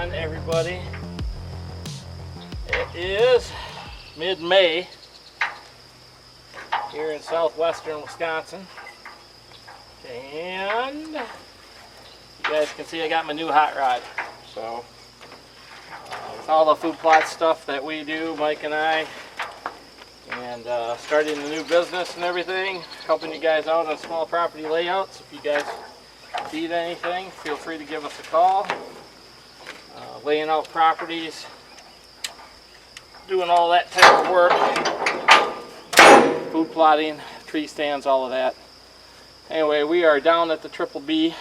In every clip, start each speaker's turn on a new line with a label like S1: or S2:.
S1: on, everybody? It is mid-May here in southwestern Wisconsin, and you guys can see I got my new hot rod. So with all the food plot stuff that we do, Mike and I, and starting a new business and everything, helping you guys out on small property layouts. If you guys need anything, feel free to give us a call. Laying out properties, doing all that type of work, food plotting, tree stands, all of that. Anyway, we are down at the Triple B.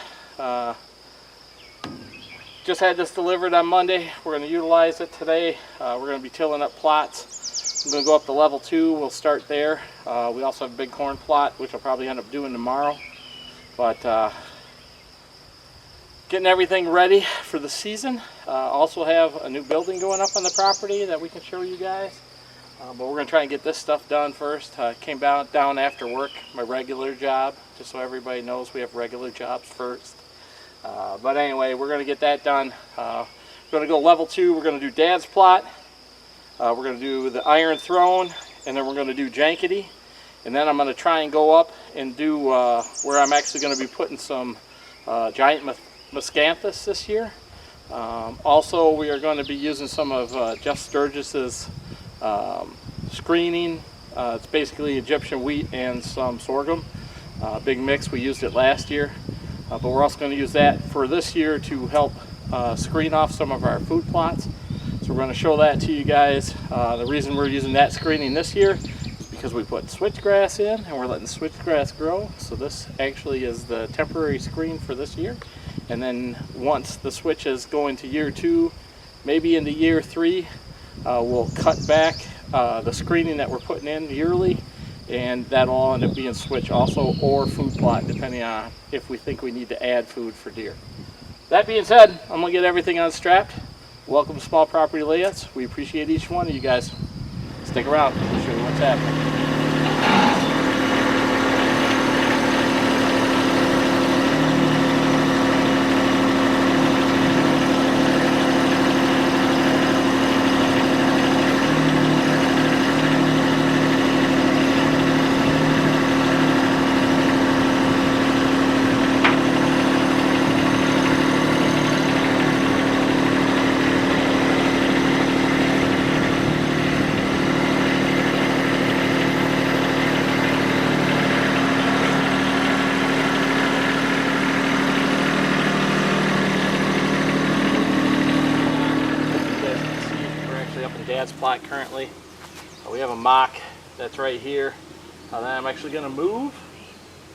S1: Just had this delivered on Monday. We're going to utilize it today. We're going to be tilling up plots. I'm going to go up to level 2. We'll start there. We also have a big corn plot, which I'll probably end up doing tomorrow. But getting everything ready for the season. Also have a new building going up on the property that we can show you guys. But we're going to try and get this stuff done first. Came down after work, my regular job, just so everybody knows we have regular jobs first. But anyway, we're going to get that done. We're going to go level 2. We're going to do Dad's plot. We're going to do the Iron Throne, and then we're going to do Jankety. And then I'm going to try and go up and do where I'm actually going to be putting some giant miscanthus this year. Also, we are going to be using some of Jeff Sturgis's screening. It's basically Egyptian wheat and some sorghum. Big mix. We used it last year. But we're also going to use that for this year to help screen off some of our food plots. So we're going to show that to you guys. The reason we're using that screening this year is because we put switchgrass in and we're letting switchgrass grow. So this actually is the temporary screen for this year. And then once the switch is going to year 2, maybe into year 3, we'll cut back the screening that we're putting in yearly, and that'll all end up being switch also, or food plot, depending on if we think we need to add food for deer. That being said, I'm going to get everything unstrapped. Welcome to Small Property Layouts. We appreciate each one of you guys. Stick around, I'll show you what's happening. Dad's plot currently. We have a mock that's right here. Then I'm actually going to move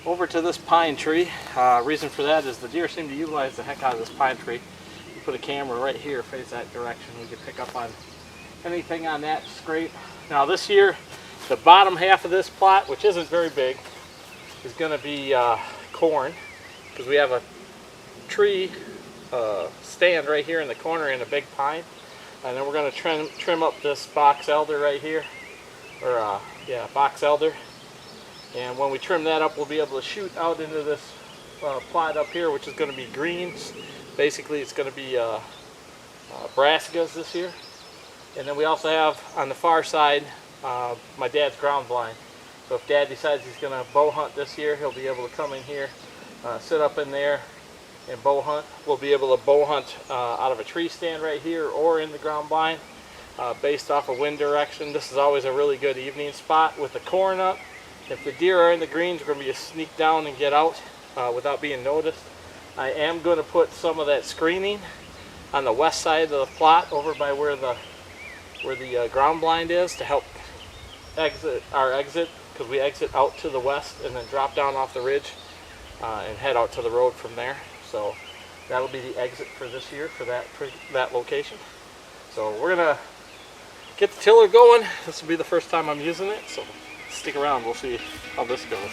S1: over to this pine tree. Reason for that is the deer seem to utilize the heck out of this pine tree. You put a camera right here, face that direction. We can pick up on anything on that scrape. Now this year, the bottom half of this plot, which isn't very big, is going to be corn, because we have a tree stand right here in the corner in a big pine. And then we're going to trim up this box elder right here, or box elder. And when we trim that up, we'll be able to shoot out into this plot up here, which is going to be greens. Basically, it's going to be brassicas this year. And then we also have on the far side my dad's ground blind. So if Dad decides he's going to bow hunt this year, he'll be able to come in here, sit up in there, and bow hunt. We'll be able to bow hunt out of a tree stand right here or in the ground blind based off of wind direction. This is always a really good evening spot with the corn up. If the deer are in the greens, we're going to be sneak down and get out without being noticed. I am going to put some of that screening on the west side of the plot over by where the ground blind is to help exit because we exit out to the west and then drop down off the ridge and head out to the road from there. So that'll be the exit for this year for that location. So we're gonna get the tiller going. This will be the first time I'm using it, so stick around. We'll see how this goes.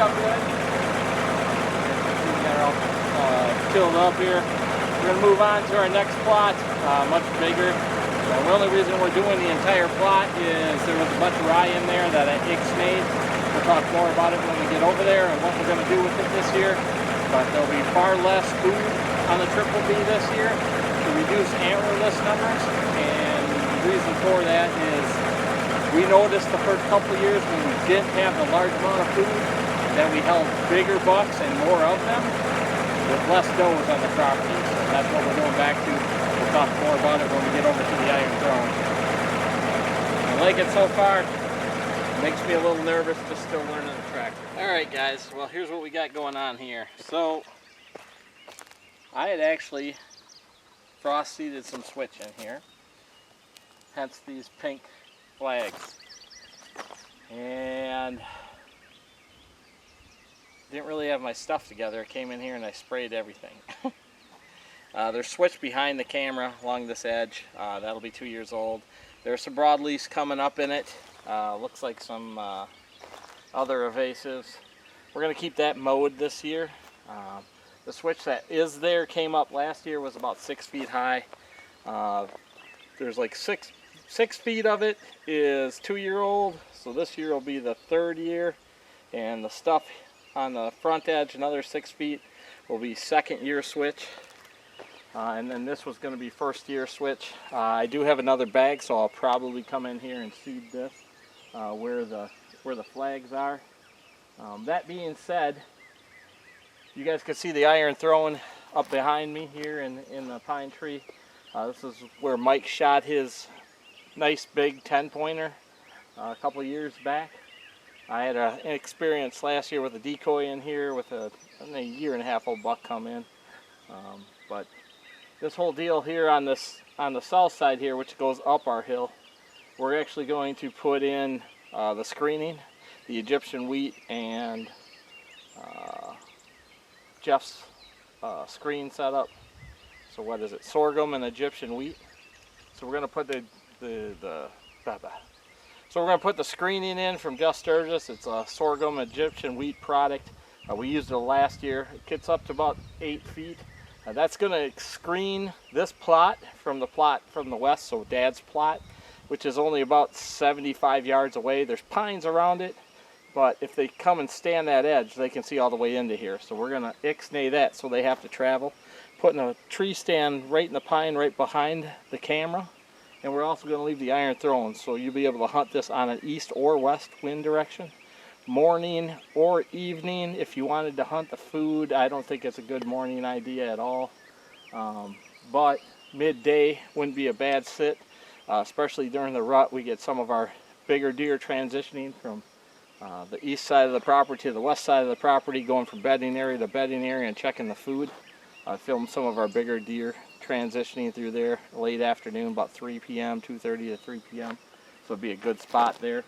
S1: up good. We got it all filled up here. We're going to move on to our next plot, much bigger. The only reason we're doing the entire plot is there was a bunch of rye in there that I ixnayed. We'll talk more about it when we get over there and what we're going to do with it this year. But there'll be far less food on the Triple B this year to reduce antlerless numbers. And the reason for that is we noticed the first couple of years when we didn't have the large amount of food that we held bigger bucks and more of them with less does on the property. So that's what we're going back to. We'll talk more about it when we get over to the Iron Throne. I like it so far. It makes me a little nervous, just still learning the tractor. Alright guys, well here's what we got going on here. So I had actually frost seeded some switch in here, hence these pink flags. And didn't really have my stuff together. I came in here and I sprayed everything. There's switch behind the camera along this edge. That'll be 2 years old. There's some broadleafs coming up in it. Looks like some other evasives. We're going to keep that mowed this year. The switch that is there came up last year, was about 6 feet high. There's like six feet of it is 2 year old, so this year will be the 3rd year, and the stuff on the front edge, another 6 feet, will be 2nd year switch. And then this was going to be 1st year switch. I do have another bag, so I'll probably come in here and seed this where the flags are. That being said, you guys can see the Iron Throne up behind me here in the pine tree. This is where Mike shot his nice big 10-pointer a couple of years back. I had an experience last year with a decoy in here with a 1.5-year-old buck come in. But this whole deal here on the south side here, which goes up our hill, we're actually going to put in the screening, the Egyptian wheat, and Jeff's screen setup. So what is it? Sorghum and Egyptian wheat. So we're going to put So we're going to put the screening in from Just Sturgis. It's a sorghum Egyptian wheat product. We used it last year. It gets up to about 8 feet. That's going to screen this plot from the west, so Dad's plot, which is only about 75 yards away. There's pines around it, but if they come and stand that edge, they can see all the way into here. So we're going to ixnay that so they have to travel. Putting a tree stand right in the pine right behind the camera. And we're also going to leave the Iron Throne, so you'll be able to hunt this on an east or west wind direction. Morning or evening, if you wanted to hunt the food, I don't think it's a good morning idea at all. But midday wouldn't be a bad sit, especially during the rut. We get some of our bigger deer transitioning from the east side of the property to the west side of the property, going from bedding area to bedding area and checking the food. I filmed some of our bigger deer transitioning through there late afternoon, about 3 p.m., 2:30 to 3 p.m. So it'd be a good spot there.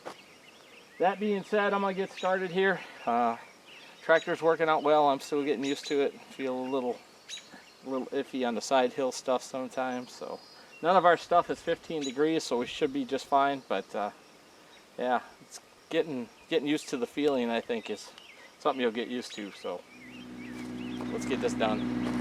S1: That being said, I'm going to get started here. Tractor's working out well. I'm still getting used to it. Feel a little iffy on the side hill stuff sometimes. So none of our stuff is 15 degrees, so we should be just fine. But yeah, it's getting used to the feeling, I think, is something you'll get used to. So let's get this done.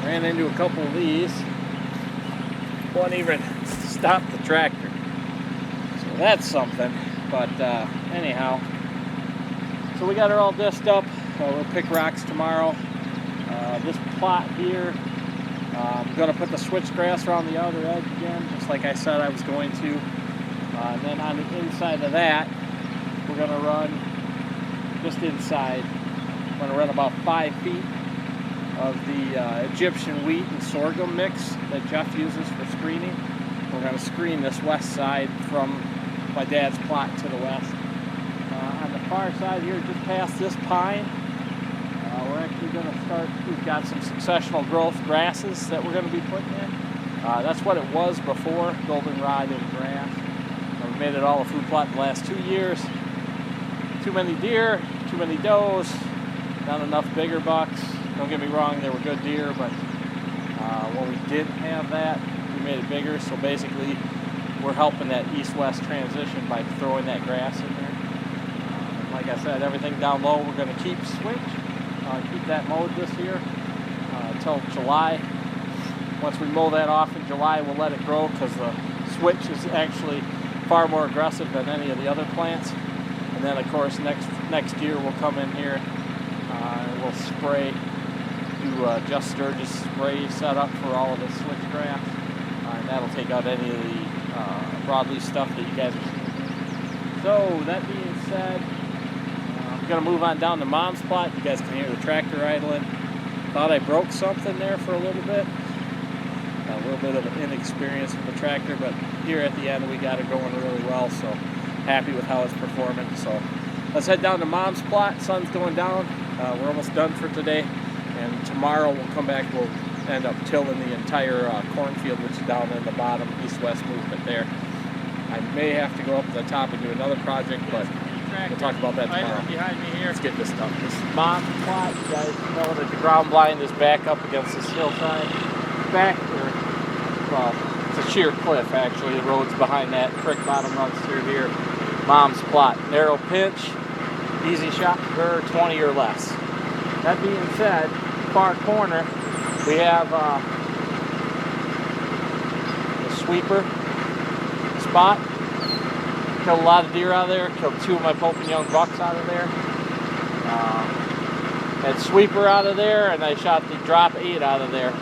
S1: Ran into a couple of these. Won't even stop the tractor. So that's something. But anyhow, so we got her all disced up. We'll pick rocks tomorrow. This plot here, I'm going to put the switchgrass around the outer edge again, just like I said I was going to. And then on the inside of that, we're going to run, just inside, I'm going to run about 5 feet of the Egyptian wheat and sorghum mix that Jeff uses for screening. We're going to screen this west side from my dad's plot to the west. On the far side here, just past this pine, we're actually going to start, we've got some successional growth grasses that we're going to be putting in. That's what it was before, goldenrod and grass. We've made it all a food plot the last 2 years. Too many deer, too many does, not enough bigger bucks. Don't get me wrong, they were good deer, but when we didn't have that, we made it bigger. So basically, we're helping that east-west transition by throwing that grass in there. Like I said, everything down low we're going to keep switch, keep that mowed this year until July. Once we mow that off in July, we'll let it grow because the switch is actually far more aggressive than any of the other plants. And then of course next year we'll come in here and we'll spray, do Just Sturgis spray setup for all of the switchgrass, and that'll take out any of the broadleaf stuff that you guys are seeing. So that being said, I'm going to move on down to Mom's plot. You guys can hear the tractor idling. Thought I broke something there for a little bit. A little bit of an inexperience with the tractor, but here at the end we got it going really well, so happy with how it's performing. So let's head down to Mom's plot. Sun's going down. We're almost done for today, and tomorrow we'll come back. We'll end up tilling the entire cornfield, which is down in the bottom east-west movement there. I may have to go up to the top and do another project, but we'll talk about that tomorrow.
S2: Behind me here.
S1: Let's get this done. This is Mom's plot. You guys know that the ground blind is back up against this hillside. Well, it's a sheer cliff actually. The road's behind that. Creek bottom runs through here. Mom's plot. Narrow pinch, easy shot for 20 or less. That being said, far corner, we have the sweeper spot. Killed a lot of deer out of there. Killed 2 of my Pope Young bucks out of there. Had sweeper out of there, and I shot the drop 8 out of there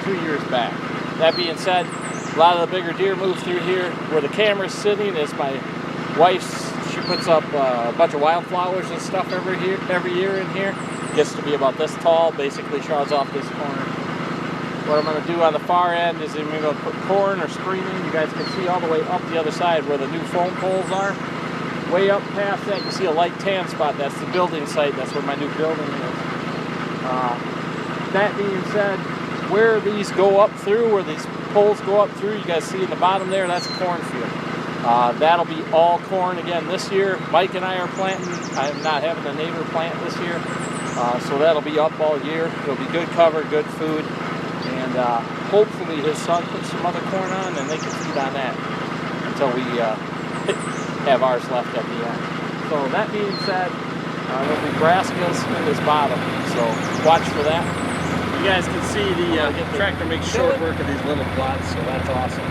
S1: 2 years back. That being said, a lot of the bigger deer move through here. Where the camera's sitting is my wife's. She puts up a bunch of wildflowers and stuff every year in here. Gets to be about this tall, basically shows off this corner. What I'm going to do on the far end is I'm going to put corn or screening. You guys can see all the way up the other side where the new foam poles are. Way up past that, you see a light tan spot. That's the building site. That's where my new building is. That being said, where these go up through, where these poles go up through, you guys see in the bottom there, that's a cornfield. That'll be all corn again this year. Mike and I are planting. I'm not having a neighbor plant this year. So that'll be up all year. It'll be good cover, good food. And hopefully his son puts some other corn on and they can feed on that until we have ours left at the end. So that being said, there'll be brassicas in this bottom. So watch for that. You guys can see the tractor makes short work of these little plots, so that's awesome.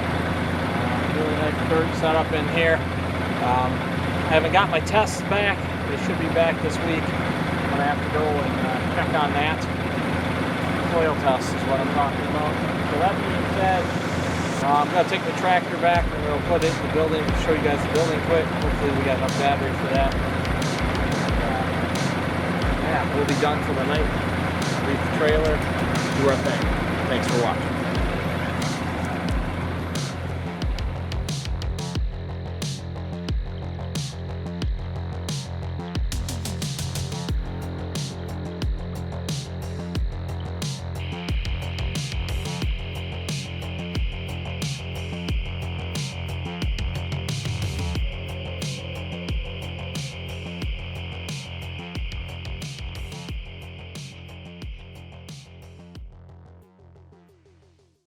S1: Really nice dirt setup in here. I haven't got my tests back. They should be back this week. I'm going to have to go and check on that. Soil test is what I'm talking about. So that being said, I'm going to take the tractor back and we'll put it in the building, show you guys the building quick. Hopefully we got enough battery for that. Yeah, we'll be done for the night. Leave the trailer, do our thing. Thanks for watching.